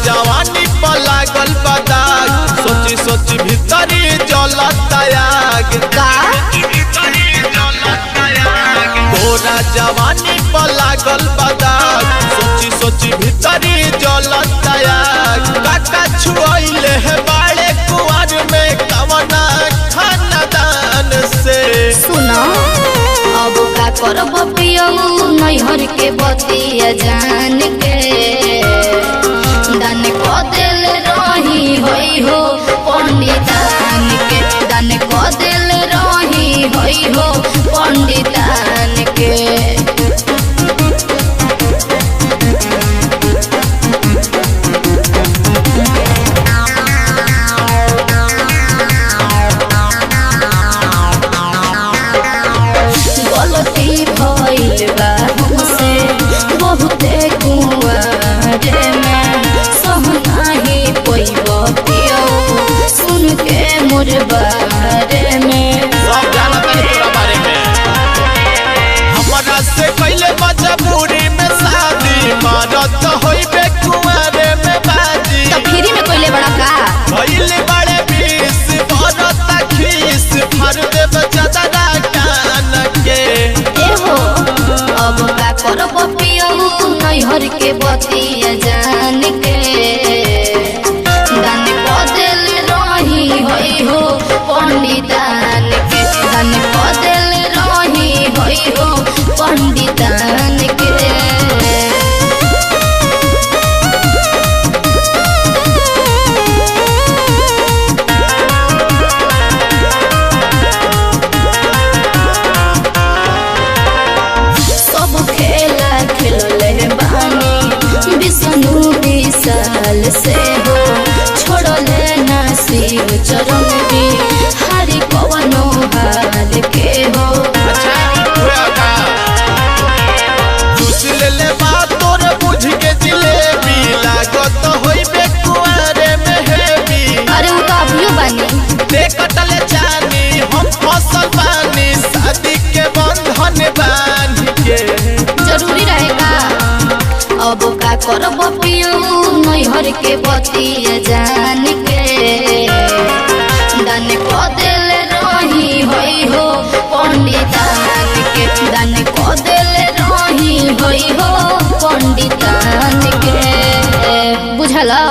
जवानी पर लागल बदाग सोची सोची भीतरी जलता आग तोरा जवानी पर लागल बदाग सोची सोची भीतरी जलता आग काका छुआइले है बाड़े कुंवर में कवना खानदान से सुनो अब का करब पियो नैहर के बतिया जान के दान को दिल रही होई हो पंडितान के दान को दिल रही होई हो पंडितान के गलती भइल बा हमसे बहुते कुंवारे में सुन के मोर बारे में सब जानत है तोरा बारे में हमरा से पहले मजबूरी में शादी मारत होइबे कुंवारे में बाजी तो फ्री में कोइले बड़ा का भइले बड़े 20 भरत खीस भर देब जदरा कान के एहो अब का करब पियो नैहर के बतिया जान के दान को दिल रही होई हो पंडितान के दान को दिल रही होई हो पंडितान के सब खेला खेलले बानी विष्णु विशाल से हो छोड़ले ना शिव चरण भी हरि कवनो हाल के हो अच्छा होया का दूस ले बात तोर बुझ के जिलेबी लागत होइबे कुंवारे में हेबी अरे वो तो अभियो बानी ते कटले जानी हम फसल बानी शादी के बंधन बांध के जरूरी रहेगा अब का करब पियो नैहर के बतिया जान के दान को दिल रही होई हो पंडितान के दान को दिल रही होई हो पंडितान के बुझला।